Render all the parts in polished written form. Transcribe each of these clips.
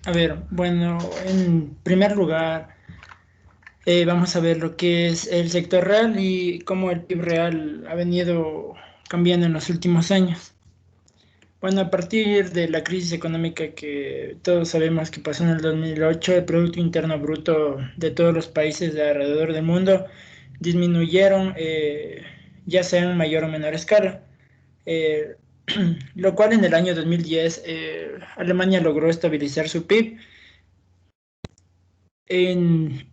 A ver, bueno, en primer lugar, vamos a ver lo que es el sector real y cómo el PIB real ha venido cambiando en los últimos años. Bueno, a partir de la crisis económica que todos sabemos que pasó en el 2008, el Producto Interno Bruto de todos los países de alrededor del mundo disminuyeron, ya sea en mayor o menor escala. Eh, lo cual en el año 2010 Alemania logró estabilizar su PIB en,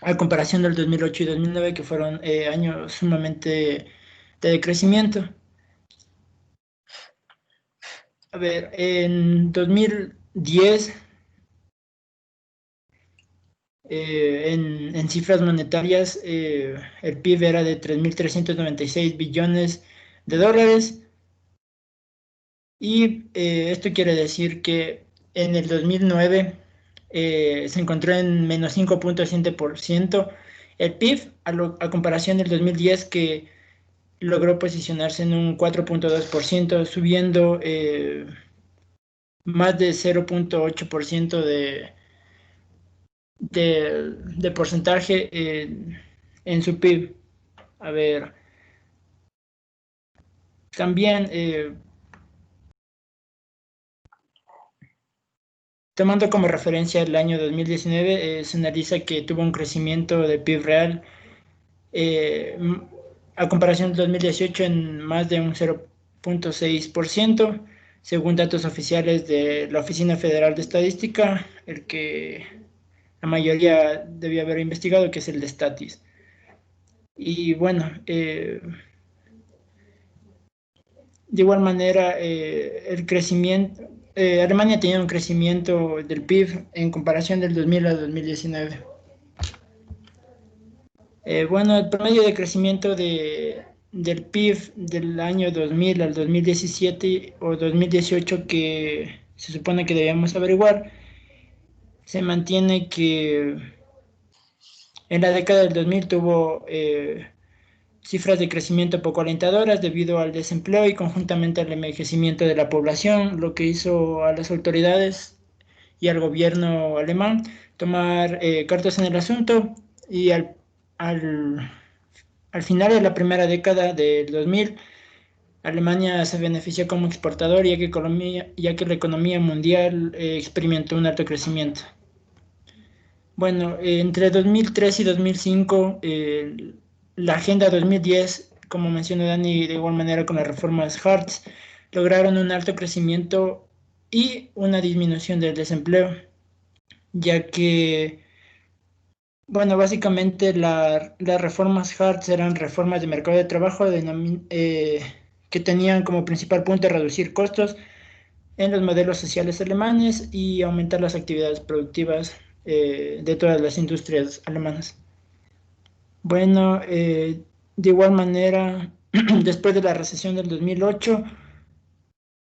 a comparación del 2008 y 2009, que fueron años sumamente de decrecimiento. A ver, en 2010, en cifras monetarias, el PIB era de 3.396 billones de dólares y esto quiere decir que en el 2009 se encontró en menos 5,7% el PIB a comparación del 2010 que logró posicionarse en un 4,2%, subiendo más de 0,8% de porcentaje en su PIB. A ver, también tomando como referencia el año 2019, se analiza que tuvo un crecimiento de PIB real eh, a comparación del 2018 en más de un 0,6%, según datos oficiales de la Oficina Federal de Estadística, el que la mayoría debía haber investigado, que es el de Statis. Y bueno, de igual manera, el crecimiento, Alemania tenía un crecimiento del PIB en comparación del 2000 al 2019. Bueno, el promedio de crecimiento del PIB del año 2000 al 2017 o 2018 que se supone que debíamos averiguar, se mantiene que en la década del 2000 tuvo cifras de crecimiento poco alentadoras debido al desempleo y conjuntamente al envejecimiento de la población, lo que hizo a las autoridades y al gobierno alemán tomar cartas en el asunto y al al final de la primera década del 2000, Alemania se benefició como exportador ya que la economía mundial experimentó un alto crecimiento. Bueno, entre 2003 y 2005, la Agenda 2010, como mencionó Dani, de igual manera con las reformas Hartz, lograron un alto crecimiento y una disminución del desempleo, ya que bueno, básicamente las reformas Hartz eran reformas de mercado de trabajo que tenían como principal punto reducir costos en los modelos sociales alemanes y aumentar las actividades productivas de todas las industrias alemanas. Bueno, de igual manera, después de la recesión del 2008,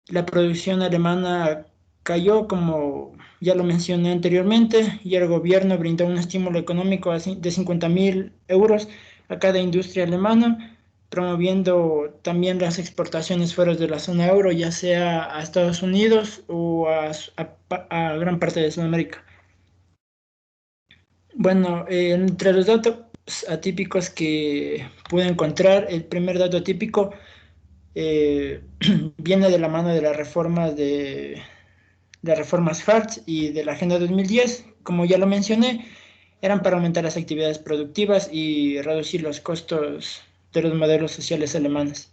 la producción alemana cayó, como ya lo mencioné anteriormente, y el gobierno brindó un estímulo económico de 50.000 euros a cada industria alemana, promoviendo también las exportaciones fuera de la zona euro, ya sea a Estados Unidos o a gran parte de Sudamérica. Bueno, entre los datos atípicos que pude encontrar, el primer dato atípico eh, viene de la mano de las reformas Hartz y de la Agenda 2010, como ya lo mencioné, eran para aumentar las actividades productivas y reducir los costos de los modelos sociales alemanes.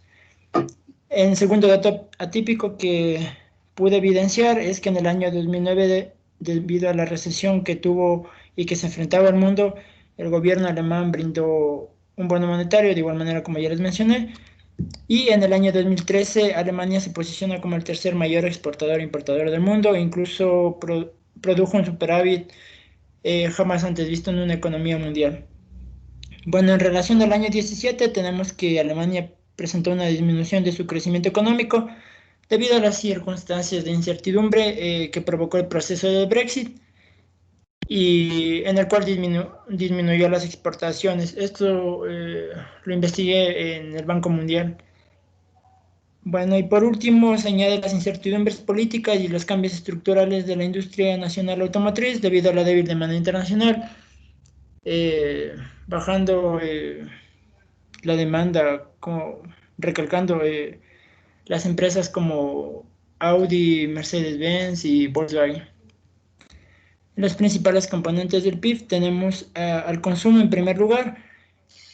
El segundo dato atípico que pude evidenciar es que en el año 2009, debido a la recesión que tuvo y que se enfrentaba al mundo, el gobierno alemán brindó un bono monetario, de igual manera como ya les mencioné, y en el año 2013 Alemania se posiciona como el tercer mayor exportador e importador del mundo e incluso produjo un superávit jamás antes visto en una economía mundial. Bueno, en relación al año 17 tenemos que Alemania presentó una disminución de su crecimiento económico debido a las circunstancias de incertidumbre que provocó el proceso del Brexit y en el cual disminuyó las exportaciones. Esto lo investigué en el Banco Mundial. Bueno, y por último se añade las incertidumbres políticas y los cambios estructurales de la industria nacional automotriz debido a la débil demanda internacional, bajando la demanda, como, recalcando las empresas como Audi, Mercedes-Benz y Volkswagen. Los principales componentes del PIB tenemos al consumo en primer lugar,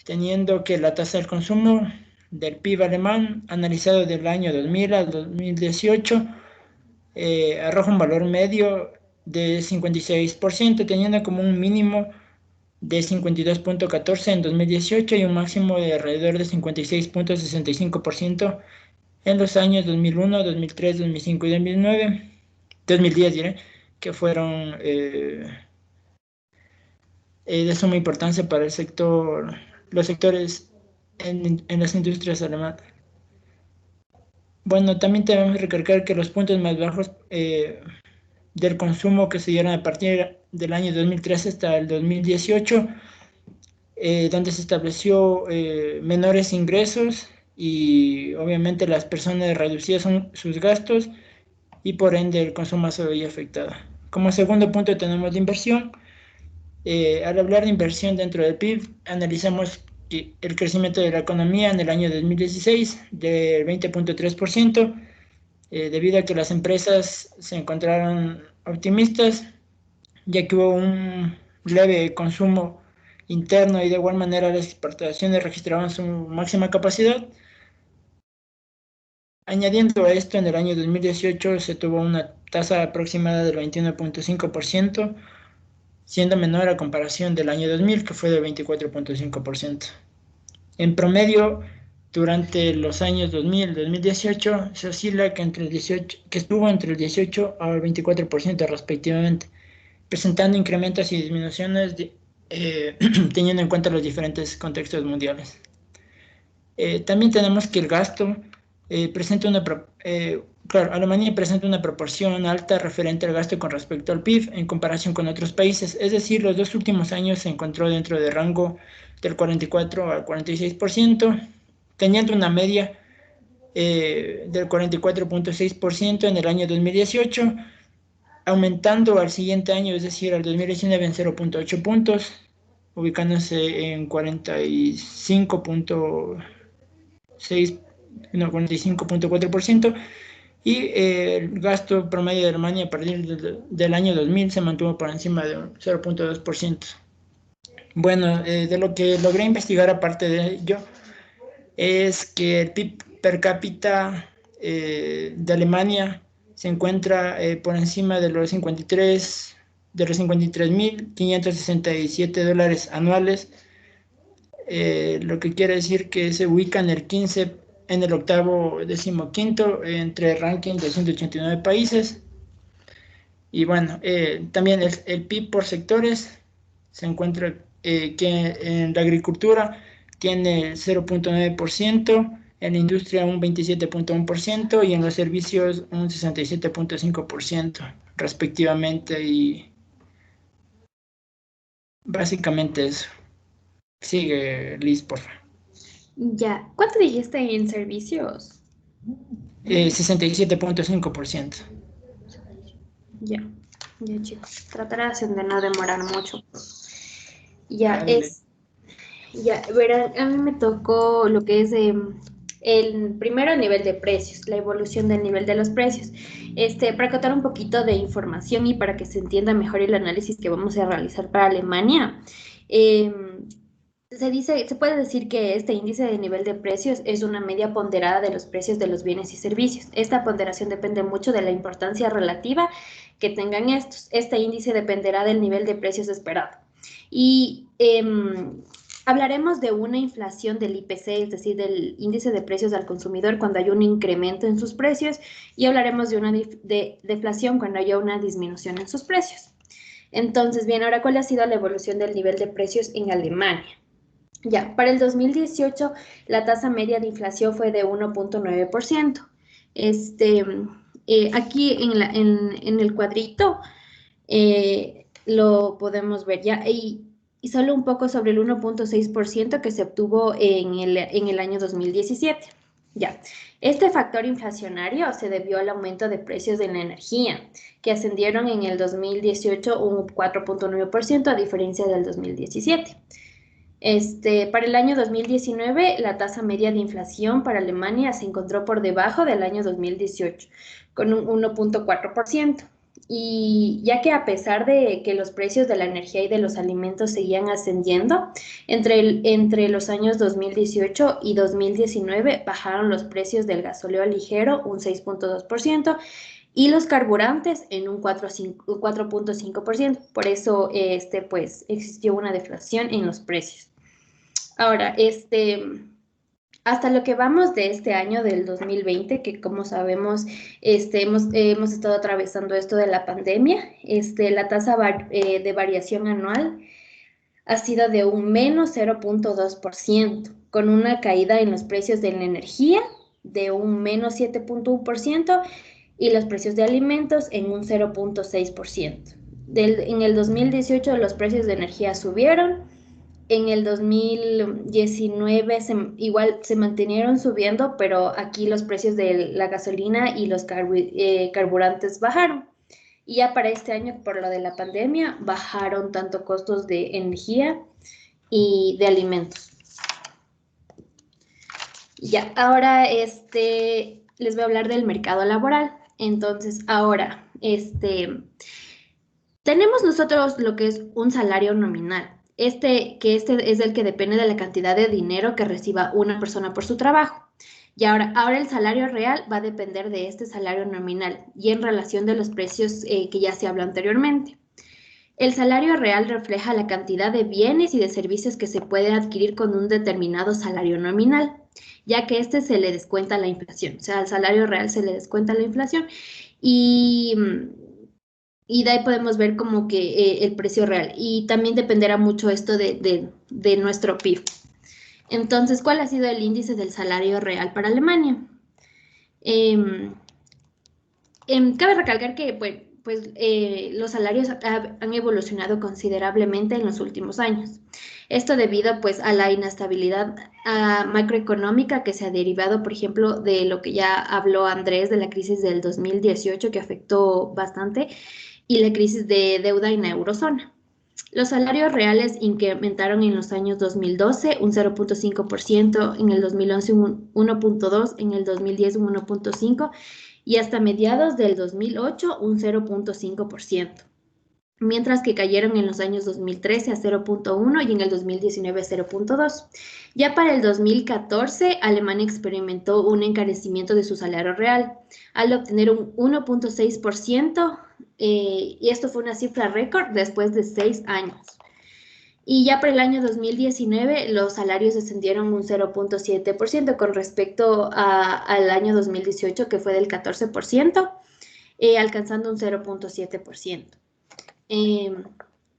teniendo que la tasa del consumo del PIB alemán, analizado del año 2000 al 2018, arroja un valor medio de 56%, teniendo como un mínimo de 52.14 en 2018 y un máximo de alrededor de 56.65% en los años 2001, 2003, 2005 y 2009, 2010 diré, que fueron de suma importancia para el sector, los sectores en las industrias alemanas. Bueno, también debemos recalcar que los puntos más bajos del consumo que se dieron a partir del año 2013 hasta el 2018, donde se estableció menores ingresos y obviamente las personas reducían sus gastos y por ende el consumo se veía afectado. Como segundo punto tenemos la inversión. Al hablar de inversión dentro del PIB, analizamos el crecimiento de la economía en el año 2016 del 20.3%, debido a que las empresas se encontraron optimistas, ya que hubo un leve consumo interno y de igual manera las exportaciones registraban su máxima capacidad. Añadiendo a esto, en el año 2018 se tuvo una tasa aproximada del 21.5%, siendo menor a comparación del año 2000, que fue del 24.5%. En promedio, durante los años 2000 2018, se oscila que estuvo entre el 18 al 24% respectivamente, presentando incrementos y disminuciones teniendo en cuenta los diferentes contextos mundiales. También tenemos que el gasto presenta claro, Alemania presenta una proporción alta referente al gasto con respecto al PIB en comparación con otros países, es decir, los dos últimos años se encontró dentro del rango del 44 al 46%, teniendo una media del 44.6% en el año 2018, aumentando al siguiente año, es decir, al 2019 en 0.8 puntos, ubicándose en 45.6, no, 45.4%, y el gasto promedio de Alemania a partir del año 2000 se mantuvo por encima de 0.2%. Bueno, de lo que logré investigar aparte de ello, es que el PIB per cápita de Alemania se encuentra por encima de los 53.567 dólares anuales, lo que quiere decir que se ubica en el 15, en el octavo decimoquinto entre el ranking de 189 países. Y bueno, también el PIB por sectores se encuentra que en la agricultura tiene el 0.9%, en la industria un 27.1% y en los servicios un 67.5% respectivamente. Y básicamente eso. Sigue, Liz, por favor. Ya, ¿cuánto dijiste en servicios? 67.5%. Ya, ya chicos, trataré de no demorar mucho. Ya Dale. es, ya, verán, a mí me tocó lo que es el primero el nivel de precios, la evolución del nivel de los precios. Para contar un poquito de información y para que se entienda mejor el análisis que vamos a realizar para Alemania. eh, se puede decir que este índice de nivel de precios es una media ponderada de los precios de los bienes y servicios. Esta ponderación depende mucho de la importancia relativa que tengan estos. Este índice dependerá del nivel de precios esperado. Y hablaremos de una inflación del IPC, es decir, del índice de precios al consumidor cuando hay un incremento en sus precios, y hablaremos de una deflación cuando haya una disminución en sus precios. Entonces, bien, ahora, ¿cuál ha sido la evolución del nivel de precios en Alemania? Ya, para el 2018 la tasa media de inflación fue de 1.9%. Aquí en el cuadrito lo podemos ver ya, y solo un poco sobre el 1.6% que se obtuvo en el año 2017. Ya, este factor inflacionario se debió al aumento de precios de la energía, que ascendieron en el 2018 un 4.9% a diferencia del 2017. Para el año 2019, la tasa media de inflación para Alemania se encontró por debajo del año 2018, con un 1.4%. Y ya que a pesar de que los precios de la energía y de los alimentos seguían ascendiendo, entre los años 2018 y 2019 bajaron los precios del gasóleo ligero un 6.2% y los carburantes en un 4.5%. Por eso, pues, existió una deflación en los precios. Ahora, hasta lo que vamos de este año del 2020, que como sabemos, hemos estado atravesando esto de la pandemia, la tasa de variación anual ha sido de un menos 0.2%, con una caída en los precios de la energía de un menos 7.1% y los precios de alimentos en un 0.6%. En el 2018 los precios de energía subieron, en el 2019 igual se mantenieron subiendo, pero aquí los precios de la gasolina y los carburantes bajaron. Y ya para este año, por lo de la pandemia, bajaron tanto costos de energía y de alimentos. Ya, ahora les voy a hablar del mercado laboral. Entonces, ahora, tenemos nosotros lo que es un salario nominal. Este es el que depende de la cantidad de dinero que reciba una persona por su trabajo. Y ahora el salario real va a depender de este salario nominal y en relación de los precios que ya se habló anteriormente. El salario real refleja la cantidad de bienes y de servicios que se puede adquirir con un determinado salario nominal, ya que se le descuenta la inflación. O sea, al salario real se le descuenta la inflación y de ahí podemos ver como que el precio real. Y también dependerá mucho esto de nuestro PIB. Entonces, ¿cuál ha sido el índice del salario real para Alemania? Cabe recalcar que los salarios han evolucionado considerablemente en los últimos años. Esto debido pues a la inestabilidad macroeconómica que se ha derivado, por ejemplo, de lo que ya habló Andrés, de la crisis del 2018 que afectó bastante y la crisis de deuda en la eurozona. Los salarios reales incrementaron en los años 2012 un 0.5%, en el 2011 un 1.2%, en el 2010 un 1.5% y hasta mediados del 2008 un 0.5%, mientras que cayeron en los años 2013 a 0.1% y en el 2019 a 0.2%. Ya para el 2014, Alemania experimentó un encarecimiento de su salario real al obtener un 1.6%, y esto fue una cifra récord después de 6 años. Y ya para el año 2019 los salarios descendieron un 0.7% con respecto al año 2018 que fue del 14%, alcanzando un 0.7%.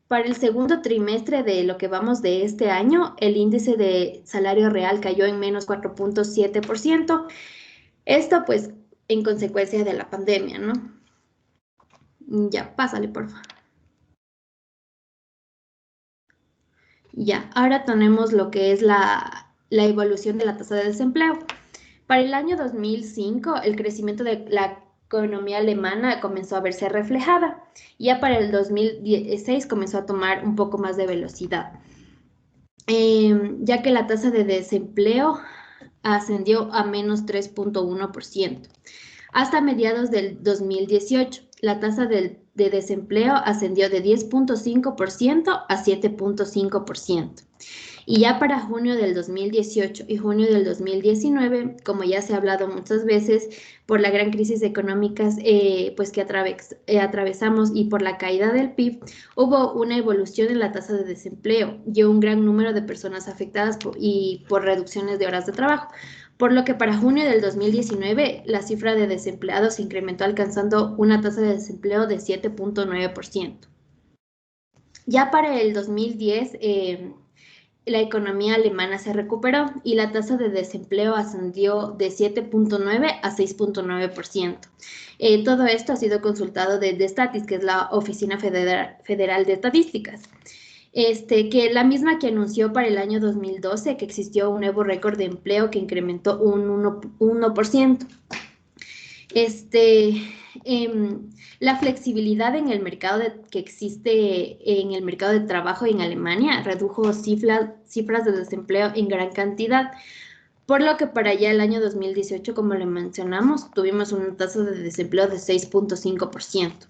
Para el segundo trimestre de lo que vamos de este año, el índice de salario real cayó en menos 4.7%. Esto pues en consecuencia de la pandemia, ¿no? Ya, pásale, por favor. Ya, ahora tenemos lo que es la evolución de la tasa de desempleo. Para el año 2005, el crecimiento de la economía alemana comenzó a verse reflejada. Ya para el 2016 comenzó a tomar un poco más de velocidad, ya que la tasa de desempleo ascendió a menos 3.1%. Hasta mediados del 2018, la tasa de desempleo ascendió de 10.5% a 7.5%. Y ya para junio del 2018 y junio del 2019, como ya se ha hablado muchas veces, por la gran crisis económica pues que atravesamos y por la caída del PIB, hubo una evolución en la tasa de desempleo y un gran número de personas afectadas por reducciones de horas de trabajo. Por lo que para junio del 2019 la cifra de desempleados se incrementó alcanzando una tasa de desempleo de 7.9%. Ya para el 2010 la economía alemana se recuperó y la tasa de desempleo ascendió de 7.9 a 6.9%. Todo esto ha sido consultado de Statis, que es la Oficina Federal de Estadísticas. que la misma que anunció para el año 2012 que existió un nuevo récord de empleo que incrementó un 1%. Este, la flexibilidad en el mercado que existe en el mercado de trabajo en Alemania redujo cifras de desempleo en gran cantidad, por lo que para ya el año 2018, como le mencionamos, tuvimos una tasa de desempleo de 6.5%.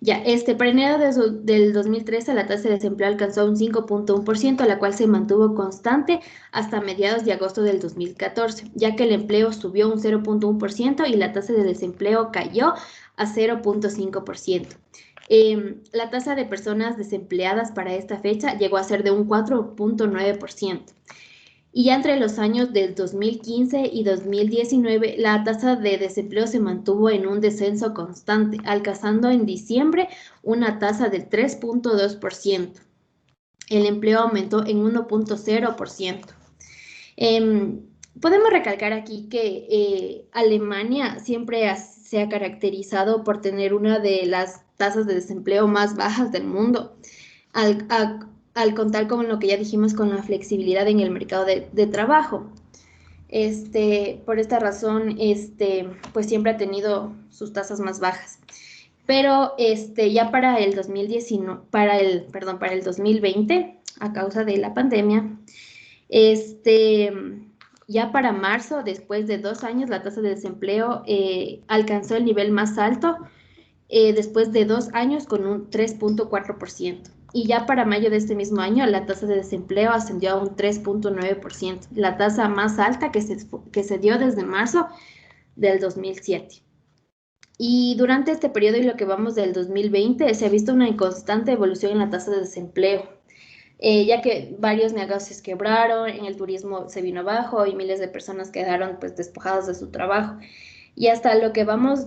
Ya, para enero del 2013 la tasa de desempleo alcanzó un 5.1%, la cual se mantuvo constante hasta mediados de agosto del 2014, ya que el empleo subió un 0.1% y la tasa de desempleo cayó a 0.5%. La tasa de personas desempleadas para esta fecha llegó a ser de un 4.9%. Y ya entre los años del 2015 y 2019, la tasa de desempleo se mantuvo en un descenso constante, alcanzando en diciembre una tasa del 3.2%. El empleo aumentó en 1.0%. Podemos recalcar aquí que Alemania siempre se ha caracterizado por tener una de las tasas de desempleo más bajas del mundo. Al contar con lo que ya dijimos con la flexibilidad en el mercado de trabajo. Por esta razón, pues siempre ha tenido sus tasas más bajas. Pero ya para el 2019, para el 2020, a causa de la pandemia, ya para marzo, después de 2 años, la tasa de desempleo alcanzó el nivel más alto después de 2 años con un 3.4%. Y ya para mayo de este mismo año, la tasa de desempleo ascendió a un 3.9%, la tasa más alta que se dio desde marzo del 2007. Y durante este periodo y lo que vamos del 2020, se ha visto una constante evolución en la tasa de desempleo, ya que varios negocios quebraron, en el turismo se vino abajo y miles de personas quedaron pues despojadas de su trabajo. Y hasta lo que vamos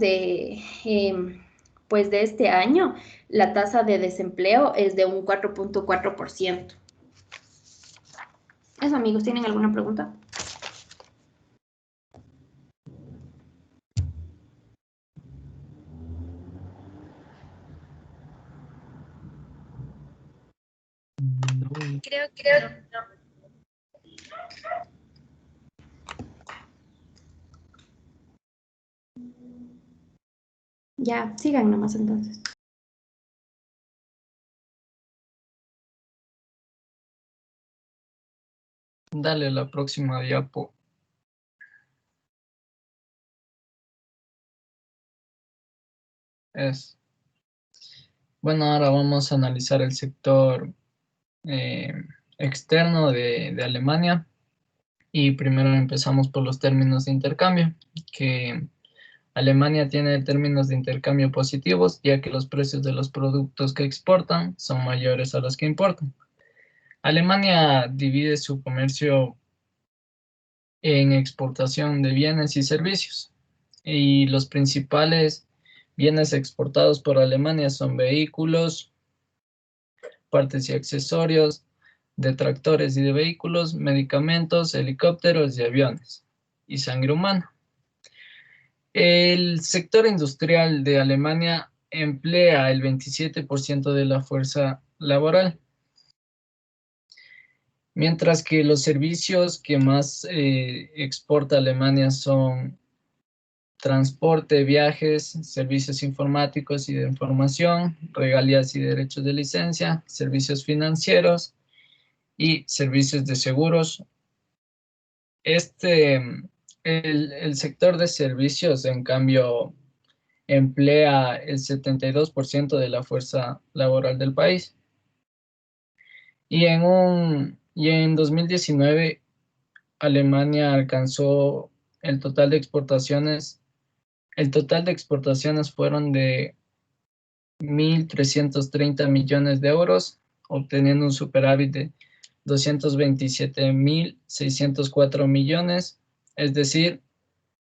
pues de este año, la tasa de desempleo es de un 4.4%. Eso, amigos, ¿tienen alguna pregunta? Creo que no. Ya, sigan nomás entonces. Dale la próxima diapo. Bueno, ahora vamos a analizar el sector externo de Alemania. Y primero empezamos por los términos de intercambio, que Alemania tiene términos de intercambio positivos, ya que los precios de los productos que exportan son mayores a los que importan. Alemania divide su comercio en exportación de bienes y servicios, y los principales bienes exportados por Alemania son vehículos, partes y accesorios, de tractores y de vehículos, medicamentos, helicópteros y aviones, y sangre humana. El sector industrial de Alemania emplea el 27% de la fuerza laboral, mientras que los servicios que más exporta Alemania son transporte, viajes, servicios informáticos y de información, regalías y derechos de licencia, servicios financieros y servicios de seguros. El sector de servicios, en cambio, emplea el 72% de la fuerza laboral del país. Y en 2019, Alemania alcanzó el total de exportaciones. El total de exportaciones fueron de 1.330 millones de euros, obteniendo un superávit de 227.604 millones, es decir,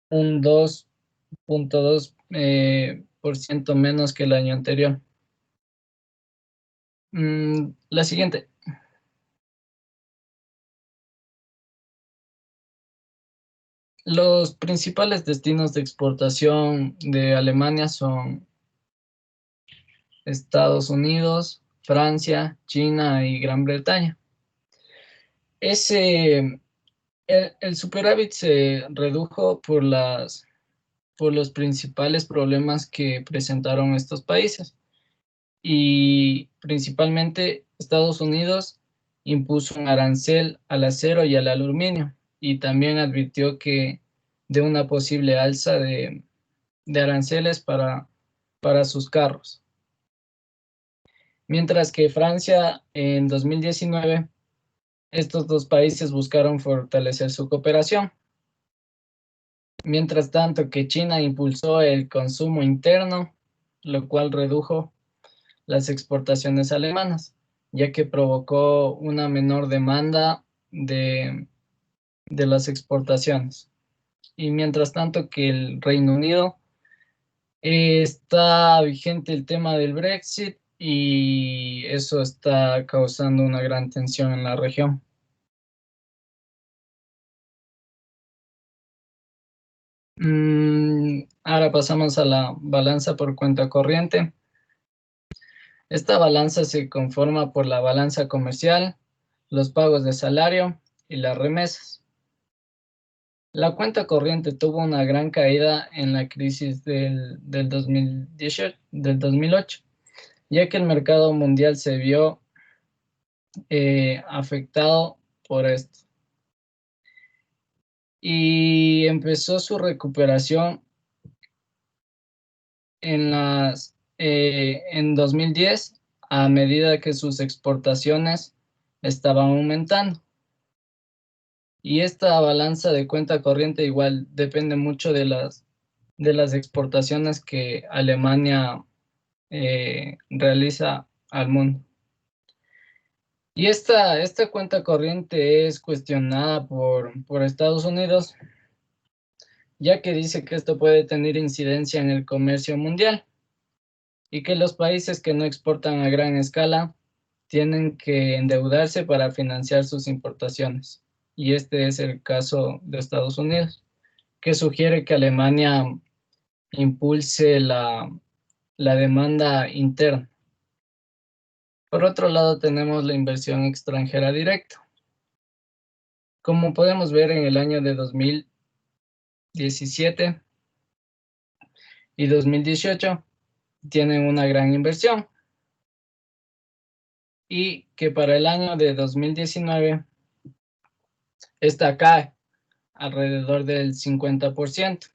un 2.2% menos que el año anterior. La siguiente. Los principales destinos de exportación de Alemania son Estados Unidos, Francia, China y Gran Bretaña. El superávit se redujo por los principales problemas que presentaron estos países, y principalmente Estados Unidos impuso un arancel al acero y al aluminio, y también advirtió que de una posible alza de aranceles para sus carros. Mientras que Francia en 2019, estos dos países buscaron fortalecer su cooperación. Mientras tanto que China impulsó el consumo interno, lo cual redujo las exportaciones alemanas, ya que provocó una menor demanda de las exportaciones. Y mientras tanto que el Reino Unido está vigente el tema del Brexit, y eso está causando una gran tensión en la región. Ahora pasamos a la balanza por cuenta corriente. Esta balanza se conforma por la balanza comercial, los pagos de salario y las remesas. La cuenta corriente tuvo una gran caída en la crisis del 2008, ya que el mercado mundial se vio afectado por esto. Y empezó su recuperación en 2010, a medida que sus exportaciones estaban aumentando. Y esta balanza de cuenta corriente igual depende mucho de las exportaciones que Alemania realiza al mundo. Y esta cuenta corriente es cuestionada por Estados Unidos, ya que dice que esto puede tener incidencia en el comercio mundial, y que los países que no exportan a gran escala tienen que endeudarse para financiar sus importaciones. Y este es el caso de Estados Unidos, que sugiere que Alemania impulse la demanda interna. Por otro lado, tenemos la inversión extranjera directa. Como podemos ver, en el año de 2017 y 2018 tienen una gran inversión, y que para el año de 2019 esta cae alrededor del 50%.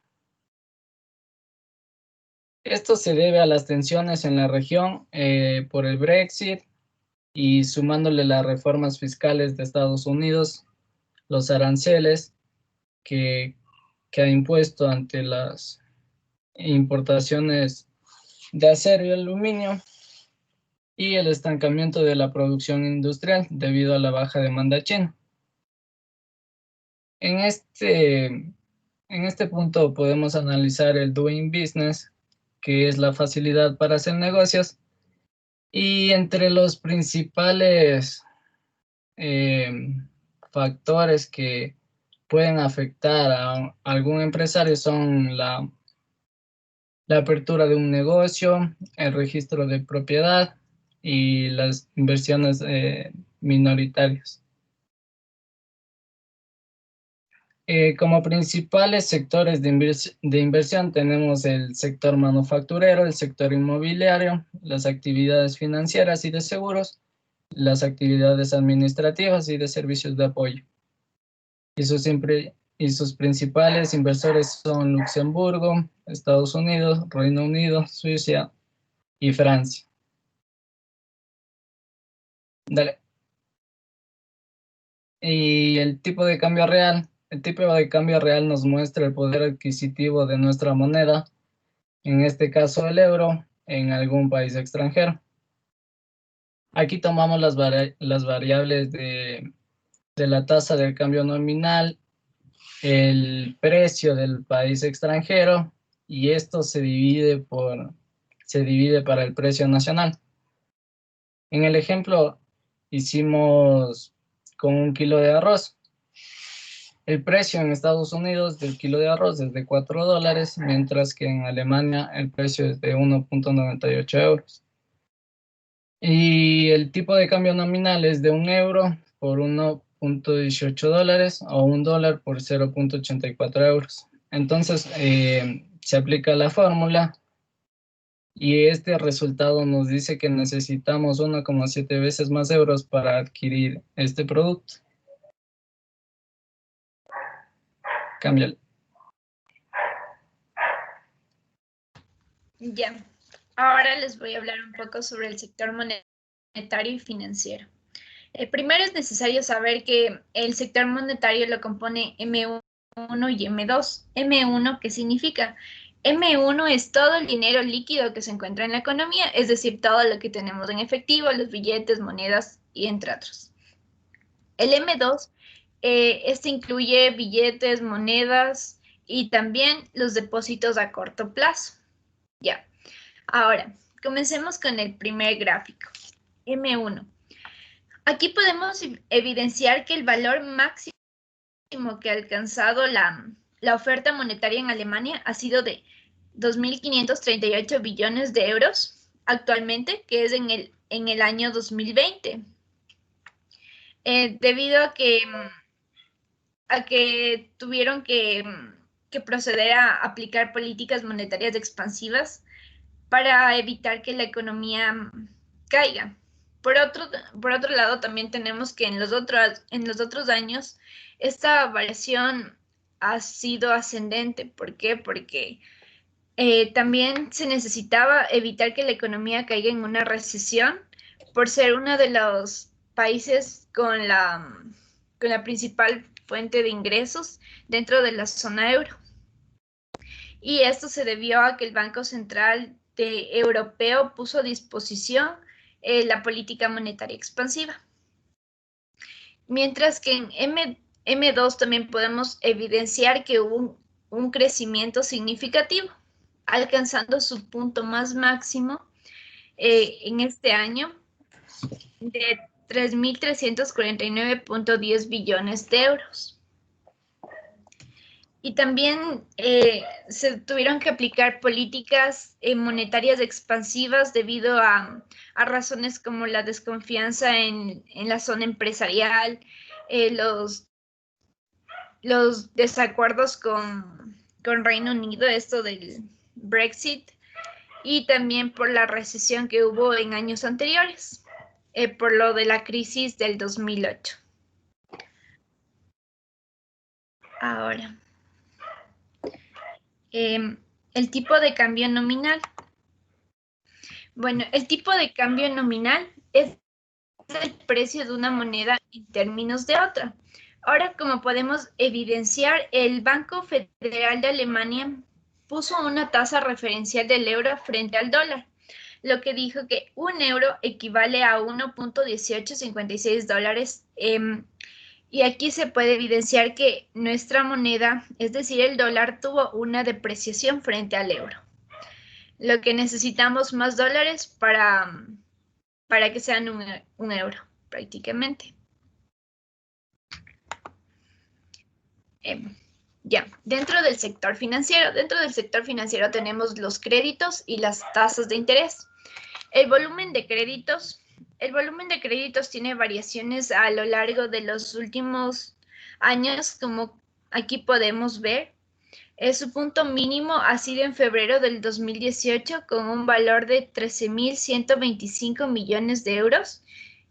Esto se debe a las tensiones en la región por el Brexit, y sumándole las reformas fiscales de Estados Unidos, los aranceles que ha impuesto ante las importaciones de acero y aluminio, y el estancamiento de la producción industrial debido a la baja demanda china. En este punto podemos analizar el doing business, que es la facilidad para hacer negocios, y entre los principales factores que pueden afectar a algún empresario son la apertura de un negocio, el registro de propiedad y las inversiones minoritarias. Como principales sectores de inversión tenemos el sector manufacturero, el sector inmobiliario, las actividades financieras y de seguros, las actividades administrativas y de servicios de apoyo. Y sus principales inversores son Luxemburgo, Estados Unidos, Reino Unido, Suiza y Francia. Dale. Y el tipo de cambio real. El tipo de cambio real nos muestra el poder adquisitivo de nuestra moneda, en este caso el euro, en algún país extranjero. Aquí tomamos las variables de la tasa del cambio nominal, el precio del país extranjero, y esto se divide para el precio nacional. En el ejemplo hicimos con 1 kilo de arroz. El precio en Estados Unidos del kilo de arroz es de $4, mientras que en Alemania el precio es de 1.98 euros. Y el tipo de cambio nominal es de 1 euro por 1.18 dólares o $1 por 0.84 euros. Entonces, se aplica la fórmula y este resultado nos dice que necesitamos 1,7 veces más euros para adquirir este producto. Cámbiale. Ya, ahora les voy a hablar un poco sobre el sector monetario y financiero. Primero es necesario saber que el sector monetario lo compone M1 y M2. M1, ¿qué significa? M1 es todo el dinero líquido que se encuentra en la economía, es decir, todo lo que tenemos en efectivo, los billetes, monedas y entre otros. El M2, este incluye billetes, monedas y también los depósitos a corto plazo. Ya, ahora, comencemos con el primer gráfico, M1. Aquí podemos evidenciar que el valor máximo que ha alcanzado la oferta monetaria en Alemania ha sido de 2.538 billones de euros actualmente, que es en el año 2020. Debido a que tuvieron que proceder a aplicar políticas monetarias expansivas para evitar que la economía caiga. Por otro lado, también tenemos que en los otros años esta variación ha sido ascendente. ¿Por qué? Porque también se necesitaba evitar que la economía caiga en una recesión por ser uno de los países con la principal fuente de ingresos dentro de la zona euro. Y esto se debió a que el Banco Central Europeo puso a disposición la política monetaria expansiva. Mientras que en M2 también podemos evidenciar que hubo un crecimiento significativo, alcanzando su punto más máximo en este año de 3.349.10 billones de euros. Y también se tuvieron que aplicar políticas monetarias expansivas debido a razones como la desconfianza en la zona empresarial, los desacuerdos con Reino Unido, esto del Brexit, y también por la recesión que hubo en años anteriores, por lo de la crisis del 2008. Ahora. El tipo de cambio nominal. Bueno, el tipo de cambio nominal es el precio de una moneda en términos de otra. Ahora, como podemos evidenciar, el Banco Federal de Alemania puso una tasa referencial del euro frente al dólar, lo que dijo que un euro equivale a 1.1856 dólares. Y aquí se puede evidenciar que nuestra moneda, es decir, el dólar, tuvo una depreciación frente al euro. Lo que necesitamos más dólares para que sean un euro, prácticamente. Ya, dentro del sector financiero tenemos los créditos y las tasas de interés. El volumen de créditos tiene variaciones a lo largo de los últimos años, como aquí podemos ver. Su punto mínimo ha sido en febrero del 2018 con un valor de 13.125 millones de euros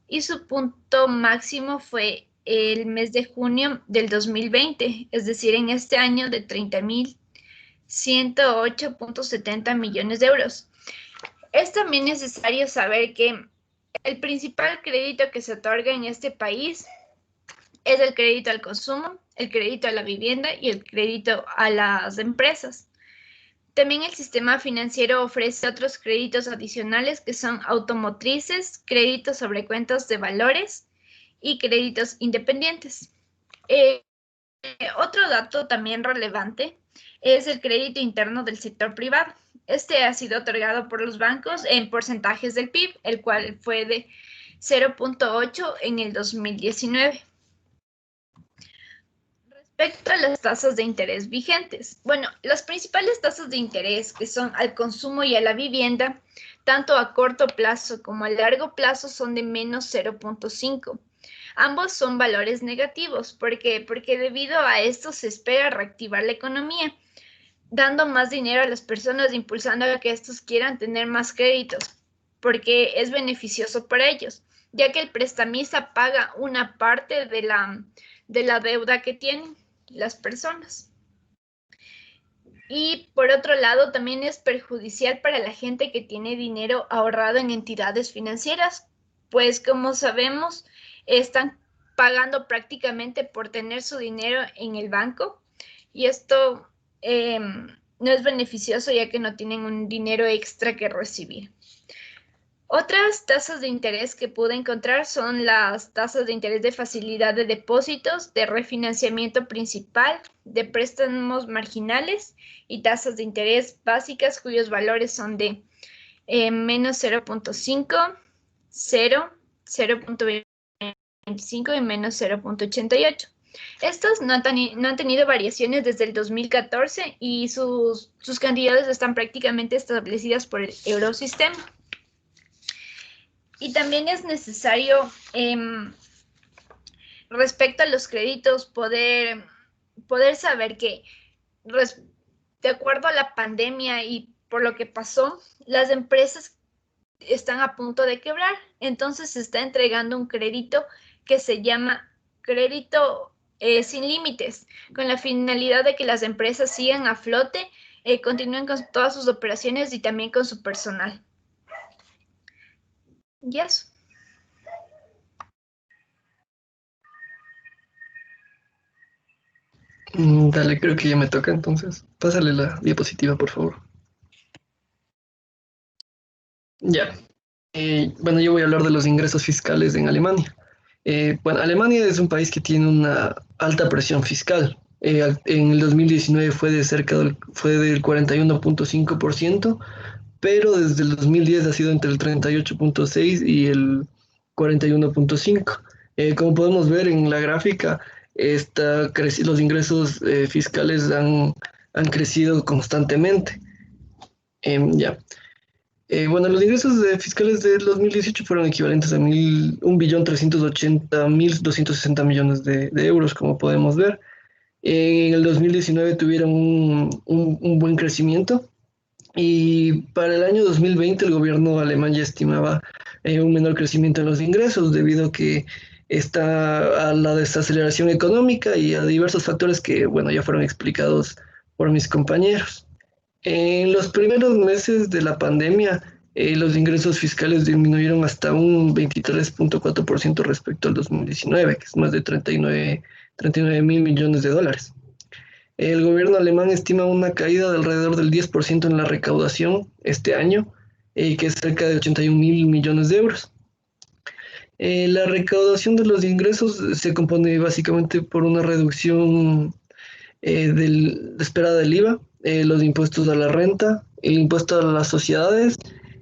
y su punto máximo fue el mes de junio del 2020, es decir, en este año de 30.108.70 millones de euros. Es también necesario saber que el principal crédito que se otorga en este país es el crédito al consumo, el crédito a la vivienda y el crédito a las empresas. También el sistema financiero ofrece otros créditos adicionales que son automotrices, créditos sobre cuentas de valores y créditos independientes. Otro dato también relevante es el crédito interno del sector privado. Este ha sido otorgado por los bancos en porcentajes del PIB, el cual fue de 0.8 en el 2019. Respecto a las tasas de interés vigentes, bueno, las principales tasas de interés que son al consumo y a la vivienda tanto a corto plazo como a largo plazo son de menos 0.5. Ambos son valores negativos. ¿Por qué? Porque debido a esto se espera reactivar la economía, dando más dinero a las personas, impulsando a que estos quieran tener más créditos, porque es beneficioso para ellos, ya que el prestamista paga una parte de la deuda que tienen las personas. Y por otro lado, también es perjudicial para la gente que tiene dinero ahorrado en entidades financieras, pues como sabemos, están pagando prácticamente por tener su dinero en el banco y esto no es beneficioso ya que no tienen un dinero extra que recibir. Otras tasas de interés que pude encontrar son las tasas de interés de facilidad de depósitos, de refinanciamiento principal, de préstamos marginales y tasas de interés básicas cuyos valores son de menos 0.5, 0, 0.25 y menos 0.88. Estos no han tenido variaciones desde el 2014 y sus cantidades están prácticamente establecidas por el Eurosistema. Y también es necesario, respecto a los créditos, poder saber que de acuerdo a la pandemia y por lo que pasó, las empresas están a punto de quebrar. Entonces se está entregando un crédito que se llama crédito sin límites, con la finalidad de que las empresas sigan a flote, continúen con todas sus operaciones y también con su personal. Yes. Dale, creo que ya me toca entonces. Pásale la diapositiva, por favor. Ya. Bueno, yo voy a hablar de los ingresos fiscales en Alemania. Bueno, Alemania es un país que tiene una alta presión fiscal. En el 2019 fue del 41.5%, pero desde el 2010 ha sido entre el 38.6 y el 41.5. Como podemos ver en la gráfica, los ingresos fiscales han crecido constantemente. Ya. Bueno, los ingresos fiscales del 2018 fueron equivalentes a 1.380.260 millones de euros, como podemos ver. En el 2019 tuvieron un buen crecimiento y para el año 2020 el gobierno alemán ya estimaba un menor crecimiento en los ingresos debido a que está a la desaceleración económica y a diversos factores que, bueno, ya fueron explicados por mis compañeros. En los primeros meses de la pandemia, los ingresos fiscales disminuyeron hasta un 23.4% respecto al 2019, que es más de 39 mil millones de dólares. El gobierno alemán estima una caída de alrededor del 10% en la recaudación este año, que es cerca de 81 mil millones de euros. La recaudación de los ingresos se compone básicamente por una reducción esperada del IVA, los impuestos a la renta, el impuesto a las sociedades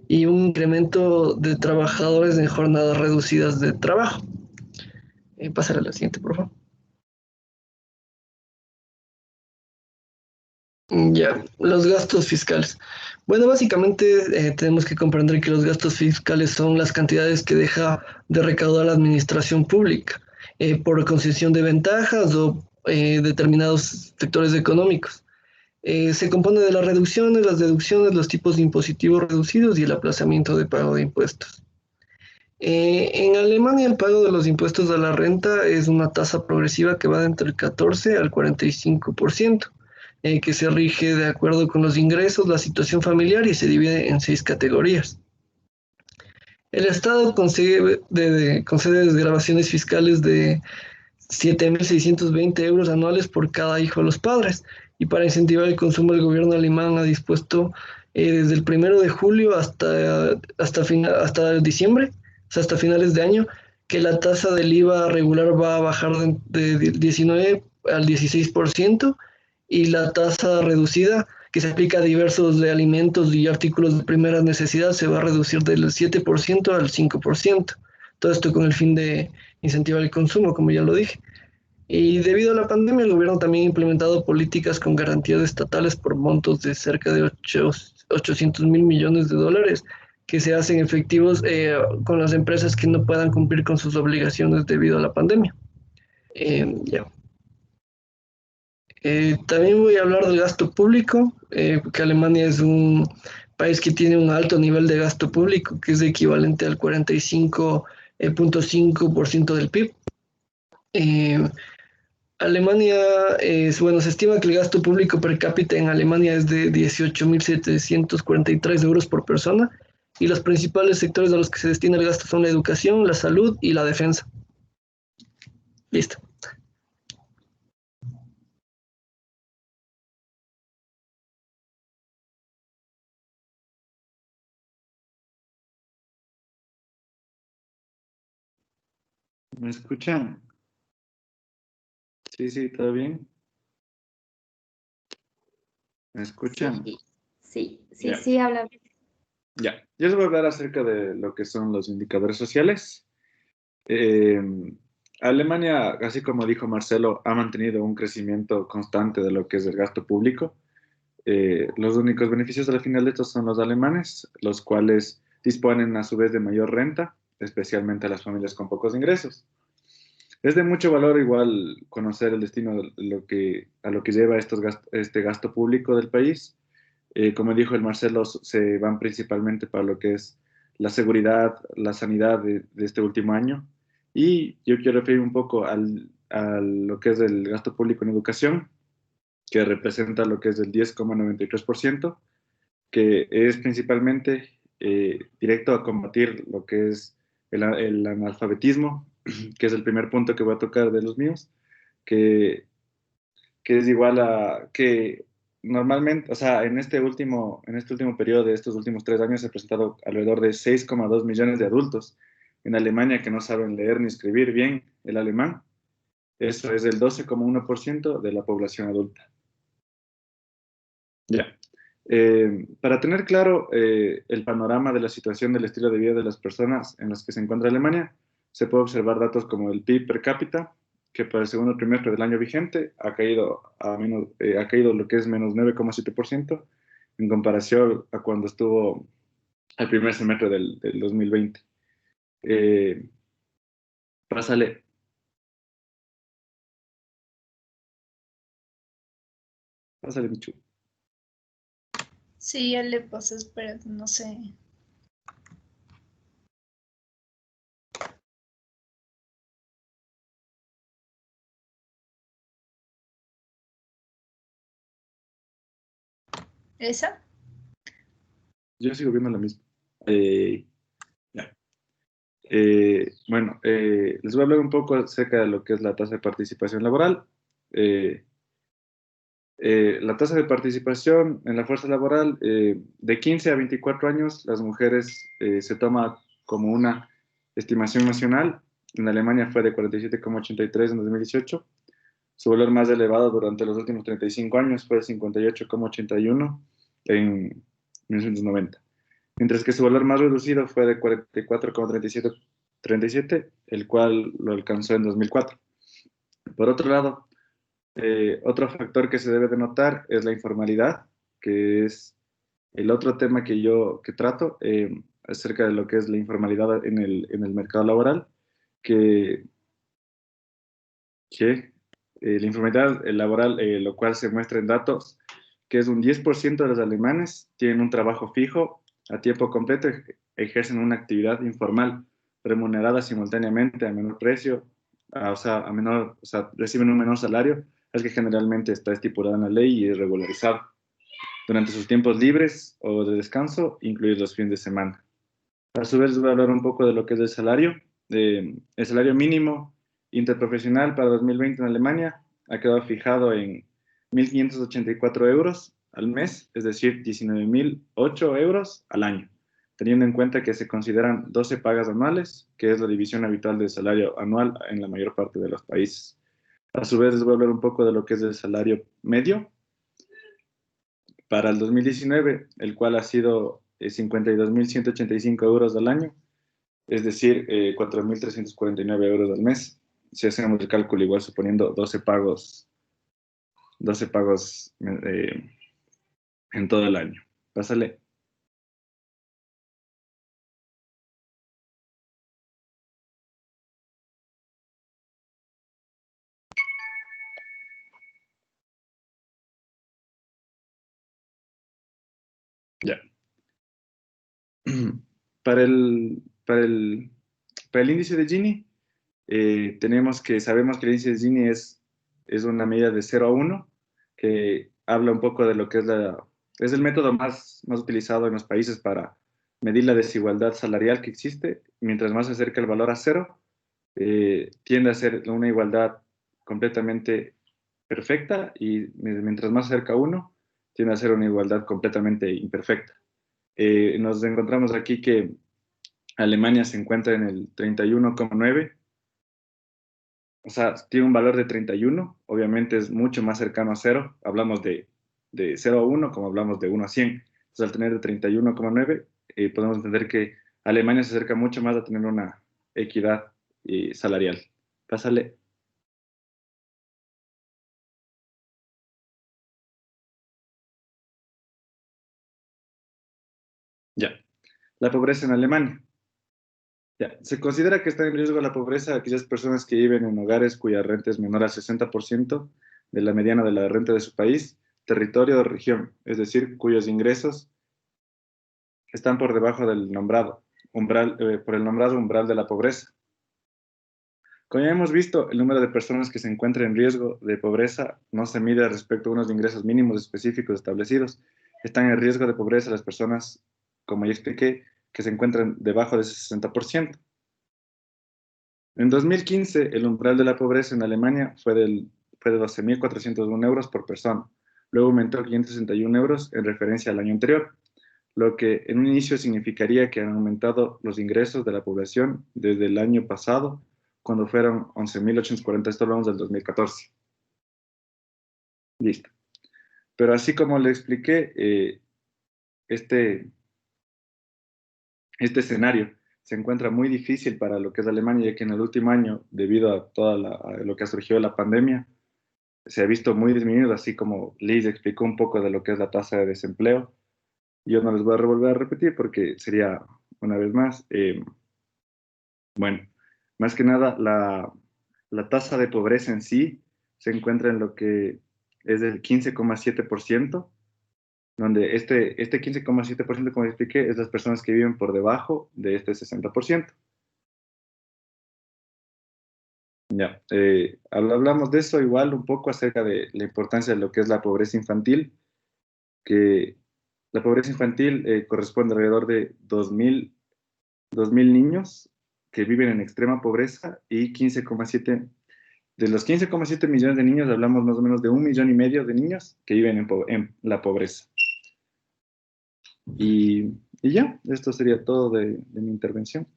y un incremento de trabajadores en jornadas reducidas de trabajo. Pásale a la siguiente, por favor. Ya, los gastos fiscales. Bueno, básicamente tenemos que comprender que los gastos fiscales son las cantidades que deja de recaudar la administración pública por concesión de ventajas o determinados sectores económicos. Se compone de las reducciones, las deducciones, los tipos de impositivos reducidos y el aplazamiento de pago de impuestos. En Alemania el pago de los impuestos a la renta es una tasa progresiva que va de entre el 14 al 45%, que se rige de acuerdo con los ingresos, la situación familiar y se divide en 6 categorías. El Estado concede desgravaciones fiscales de 7.620 euros anuales por cada hijo de los padres. Y para incentivar el consumo, el gobierno alemán ha dispuesto desde el 1 de julio hasta diciembre, o sea, hasta finales de año, que la tasa del IVA regular va a bajar de 19 al 16% y la tasa reducida, que se aplica a diversos de alimentos y artículos de primera necesidad, se va a reducir del 7% al 5%. Todo esto con el fin de incentivar el consumo, como ya lo dije. Y debido a la pandemia, el gobierno también ha implementado políticas con garantías estatales por montos de cerca de 800 mil millones de dólares, que se hacen efectivos con las empresas que no puedan cumplir con sus obligaciones debido a la pandemia. Ya. También voy a hablar del gasto público, porque Alemania es un país que tiene un alto nivel de gasto público, que es equivalente al 45.5% del PIB. Alemania, bueno, se estima que el gasto público per cápita en Alemania es de 18.743 euros por persona, y los principales sectores a los que se destina el gasto son la educación, la salud y la defensa. Listo. ¿Me escuchan? Sí, sí, ¿todo bien? ¿Me escuchan? Sí, Ya. sí, habla. Ya. Yo les voy a hablar acerca de lo que son los indicadores sociales. Eh, Alemania, así como dijo Marcelo, ha mantenido un crecimiento constante de lo que es el gasto público. Los únicos beneficios al final de esto son los alemanes, los cuales disponen a su vez de mayor renta, especialmente a las familias con pocos ingresos. Es de mucho valor igual conocer el destino de a lo que lleva este gasto público del país. Como dijo el Marcelo, se van principalmente para lo que es la seguridad, la sanidad de este último año. Y yo quiero referir un poco a lo que es el gasto público en educación, que representa lo que es el 10,93%, que es principalmente directo a combatir lo que es el analfabetismo, que es el primer punto que voy a tocar de los míos, que, que es igual a que normalmente, o sea, en este último periodo de estos últimos 3 años se ha presentado alrededor de 6,2 millones de adultos en Alemania que no saben leer ni escribir bien el alemán. Eso es el 12,1% de la población adulta. Ya. Para tener claro el panorama de la situación del estilo de vida de las personas en las que se encuentra Alemania, se puede observar datos como el PIB per cápita, que para el segundo trimestre del año vigente ha caído lo que es menos 9,7% en comparación a cuando estuvo el primer semestre del 2020. Pásale. Pásale, Michu. Sí, ya le pasé, espérate, no sé. ¿Esa? Yo sigo viendo la misma. Ya. Bueno, les voy a hablar un poco acerca de lo que es la tasa de participación laboral. Eh, la tasa de participación en la fuerza laboral de 15 a 24 años, las mujeres se toma como una estimación nacional. En Alemania fue de 47,83 en 2018. Su valor más elevado durante los últimos 35 años fue de 58,81 en 1990. Mientras que su valor más reducido fue de 44,37, el cual lo alcanzó en 2004. Por otro lado, otro factor que se debe de notar es la informalidad, que es el otro tema que trato acerca de lo que es la informalidad en el mercado laboral, que, la informalidad laboral, lo cual se muestra en datos, que es un 10% de los alemanes tienen un trabajo fijo a tiempo completo, ejercen una actividad informal remunerada simultáneamente a menor precio, o sea, reciben un menor salario, es que generalmente está estipulado en la ley y es regularizado. Durante sus tiempos libres o de descanso, incluidos los fines de semana. A su vez, voy a hablar un poco de lo que es el salario. El salario mínimo interprofesional para 2020 en Alemania ha quedado fijado en 1.584 euros al mes, es decir, 19.008 euros al año, teniendo en cuenta que se consideran 12 pagas anuales, que es la división habitual del salario anual en la mayor parte de los países. A su vez, les voy a hablar un poco de lo que es el salario medio para el 2019, el cual ha sido 52.185 euros al año, es decir, 4.349 euros al mes. Si hacemos el cálculo igual suponiendo 12 pagos en todo el año. Pásale. Ya. Para el índice de Gini, sabemos que el índice de Gini es una medida de 0 a 1, que habla un poco de lo que es el método más utilizado en los países para medir la desigualdad salarial que existe. Mientras más se acerca el valor a 0, tiende a ser una igualdad completamente perfecta, y mientras más cerca a 1, tiende a ser una igualdad completamente imperfecta. Nos encontramos aquí que Alemania se encuentra en el 31,9, o sea, tiene un valor de 31, obviamente es mucho más cercano a 0, hablamos de 0 a 1 como hablamos de 1 a 100, entonces al tener de 31,9, podemos entender que Alemania se acerca mucho más a tener una equidad salarial. Pásale. Ya. La pobreza en Alemania. Ya. Se considera que están en riesgo de la pobreza aquellas personas que viven en hogares cuya renta es menor al 60% de la mediana de la renta de su país, territorio o región, es decir, cuyos ingresos están por debajo del nombrado por el nombrado umbral de la pobreza. Como ya hemos visto, el número de personas que se encuentran en riesgo de pobreza no se mide respecto a unos ingresos mínimos específicos establecidos. Están en riesgo de pobreza las personas, como ya expliqué, que se encuentran debajo de ese 60%. En 2015, el umbral de la pobreza en Alemania fue de 12.401 euros por persona. Luego aumentó a 561 euros en referencia al año anterior, lo que en un inicio significaría que han aumentado los ingresos de la población desde el año pasado, cuando fueron 11.840, esto hablamos del 2014. Listo. Pero así como le expliqué, este escenario se encuentra muy difícil para lo que es Alemania, ya que en el último año, debido a lo que ha surgido de la pandemia, se ha visto muy disminuido, así como Liz explicó un poco de lo que es la tasa de desempleo. Yo no les voy a volver a repetir porque sería una vez más. Bueno, más que nada, la tasa de pobreza en sí se encuentra en lo que es del 15,7%, donde este 15,7%, como expliqué, es las personas que viven por debajo de este 60%. Ya, hablamos de eso igual un poco acerca de la importancia de lo que es la pobreza infantil, que la pobreza infantil corresponde alrededor de 2.000 niños que viven en extrema pobreza, y 15,7, de los 15,7 millones de niños, hablamos más o menos de 1,5 millones de niños que viven en la pobreza. Y ya, esto sería todo de mi intervención.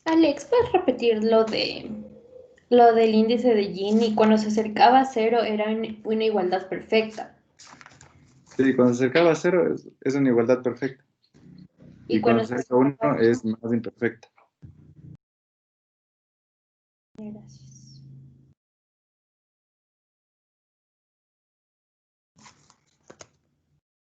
Alex, ¿puedes repetir lo del índice de Gini? Cuando se acercaba a 0 era una igualdad perfecta. Sí, cuando se acercaba a 0 es una igualdad perfecta. Y cuando se acerca a 1 es más imperfecta. Gracias.